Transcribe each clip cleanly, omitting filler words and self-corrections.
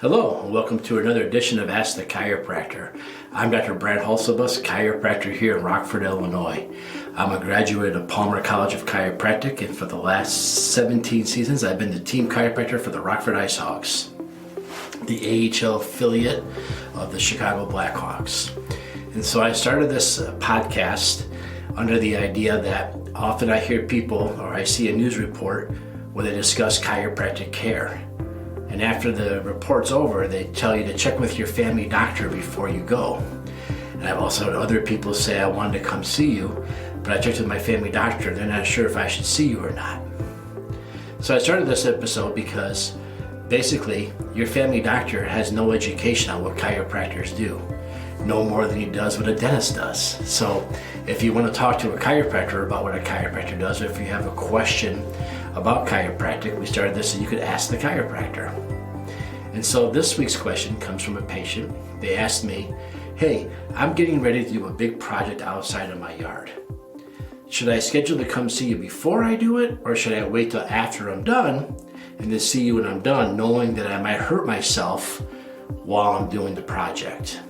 Hello, and welcome to another edition of Ask the Chiropractor. I'm Dr. Brad Hulsebus, chiropractor here in Rockford, Illinois. I'm a graduate of Palmer College of Chiropractic, and for the last 17 seasons, I've been the team chiropractor for the Rockford Ice Hogs, the AHL affiliate of the Chicago Blackhawks. And so I started this podcast under the idea that often I hear people, or I see a news report where they discuss chiropractic care. And after the report's over, they tell you to check with your family doctor before you go. And I've also had other people say, I wanted to come see you, but I checked with my family doctor. They're not sure if I should see you or not. So I started this episode because basically your family doctor has no education on what chiropractors do, no more than he does what a dentist does. So if you want to talk to a chiropractor about what a chiropractor does, or if you have a question about chiropractic, we started this so you could ask the chiropractor. And so this week's question comes from a patient. They asked me, hey, I'm getting ready to do a big project outside of my yard. Should I schedule to come see you before I do it, or should I wait till after I'm done and then see you when I'm done, knowing that I might hurt myself while I'm doing the project?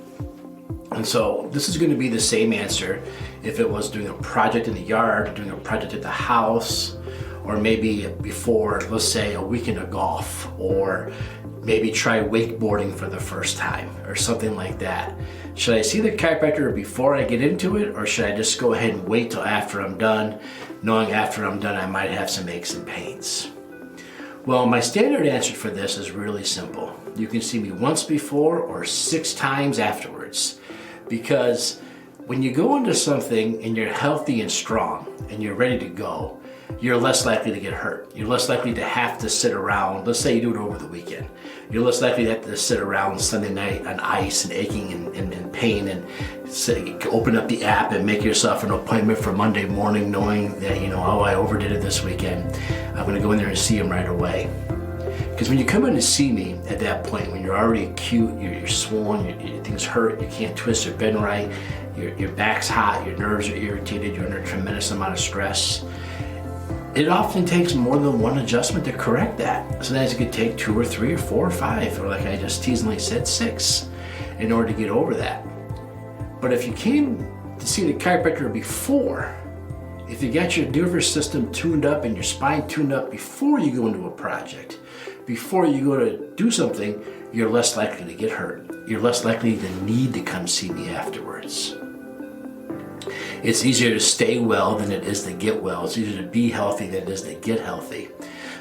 And so this is going to be the same answer if it was doing a project in the yard, doing a project at the house, or maybe before, let's say, a weekend of golf, or maybe try wakeboarding for the first time, or something like that. Should I see the chiropractor before I get into it, or should I just go ahead and wait till after I'm done, knowing after I'm done I might have some aches and pains? Well, my standard answer for this is really simple. You can see me once before or 6 times afterwards, because when you go into something and you're healthy and strong and you're ready to go, you're less likely to get hurt. You're less likely to have to sit around. Let's say you do it over the weekend. You're less likely to have to sit around Sunday night on ice and aching and pain and say, open up the app and make yourself an appointment for Monday morning, knowing that, oh, I overdid it this weekend. I'm going to go in there and see him right away. Because when you come in to see me at that point, when you're already acute, you're swollen, your things hurt, you can't twist or bend right, your back's hot, your nerves are irritated, you're under a tremendous amount of stress, it often takes more than one adjustment to correct that. Sometimes it could take 2 or 3 or 4 or 5, or like I just teasingly said, 6, in order to get over that. But if you came to see the chiropractor before, if you got your nervous system tuned up and your spine tuned up before you go into a project, before you go to do something, you're less likely to get hurt. You're less likely to need to come see me afterwards. It's easier to stay well than it is to get well. It's easier to be healthy than it is to get healthy.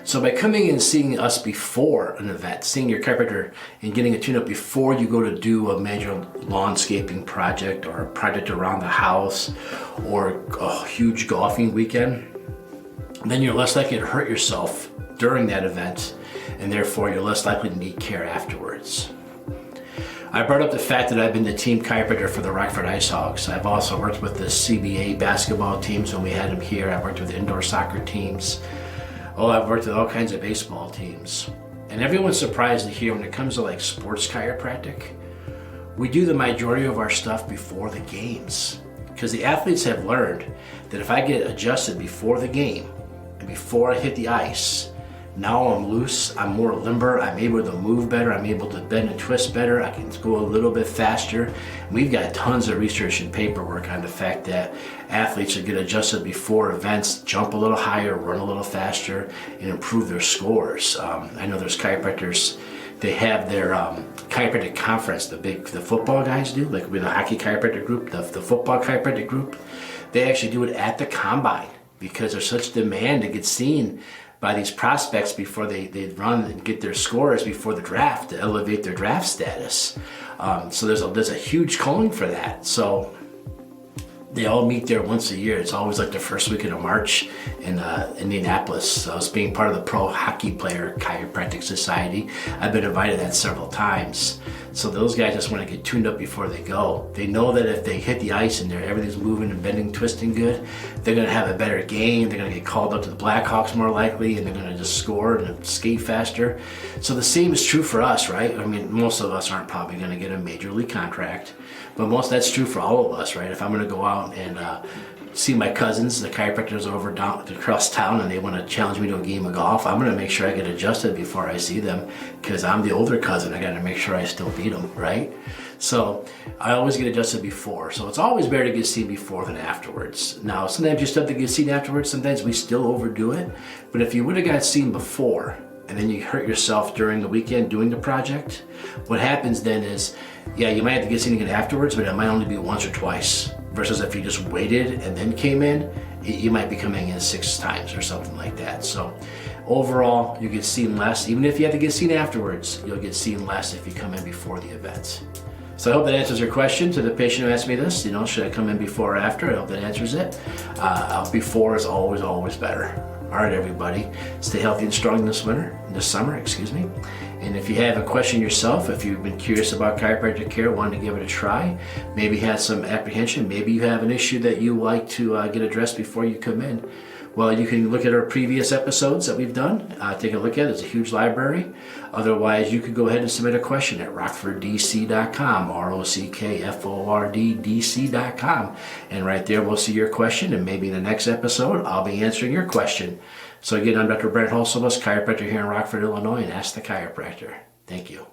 So by coming in and seeing us before an event, seeing your chiropractor and getting a tune-up before you go to do a major lawnscaping project or a project around the house or a huge golfing weekend, then you're less likely to hurt yourself during that event, and therefore you're less likely to need care afterwards. I brought up the fact that I've been the team chiropractor for the Rockford Ice Hogs. I've also worked with the CBA basketball teams when we had them here. I've worked with indoor soccer teams. I've worked with all kinds of baseball teams. And everyone's surprised to hear when it comes to like sports chiropractic, we do the majority of our stuff before the games. Because the athletes have learned that if I get adjusted before the game and before I hit the ice, now I'm loose, I'm more limber, I'm able to move better, I'm able to bend and twist better, I can go a little bit faster. We've got tons of research and paperwork on the fact that athletes should get adjusted before events, jump a little higher, run a little faster, and improve their scores. I know there's chiropractors, they have their chiropractic conference, the football guys do, like with the hockey chiropractic group, the football chiropractic group. They actually do it at the combine because there's such demand to get seen by these prospects before they run and get their scores before the draft to elevate their draft status. So there's a huge calling for that. So they all meet there once a year. It's always like the first weekend of March in Indianapolis. So as being part of the Pro Hockey Player Chiropractic Society, I've been invited to that several times. So those guys just want to get tuned up before they go. They know that if they hit the ice and everything's moving and bending, twisting good, they're going to have a better game. They're going to get called up to the Blackhawks more likely, and they're going to just score and skate faster. So the same is true for us, right? I mean, most of us aren't probably going to get a major league contract, but that's true for all of us, right? If I'm going to go out and see my cousins, the chiropractors over down across town, and they want to challenge me to a game of golf, I'm going to make sure I get adjusted before I see them, because I'm the older cousin. I got to make sure I still beat them, right? So I always get adjusted before. So it's always better to get seen before than afterwards. Now, sometimes you still have to get seen afterwards. Sometimes we still overdo it. But if you would have got seen before and then you hurt yourself during the weekend doing the project, what happens then is, yeah, you might have to get seen again afterwards, but it might only be once or twice. Versus if you just waited and then came in, you might be coming in 6 times or something like that. So overall, you get seen less. Even if you have to get seen afterwards, you'll get seen less if you come in before the event. So I hope that answers your question. To the patient who asked me this, should I come in before or after? I hope that answers it. Before is always, always better. All right, everybody, stay healthy and strong this summer. And if you have a question yourself, if you've been curious about chiropractic care, wanted to give it a try, maybe had some apprehension, maybe you have an issue that you like to get addressed before you come in, well, you can look at our previous episodes that we've done. Take a look at it. It's a huge library. Otherwise, you could go ahead and submit a question at rockforddc.com, rockforddc.com. And right there, we'll see your question. And maybe in the next episode, I'll be answering your question. So again, I'm Dr. Brent Holzabus, chiropractor here in Rockford, Illinois, and Ask the Chiropractor. Thank you.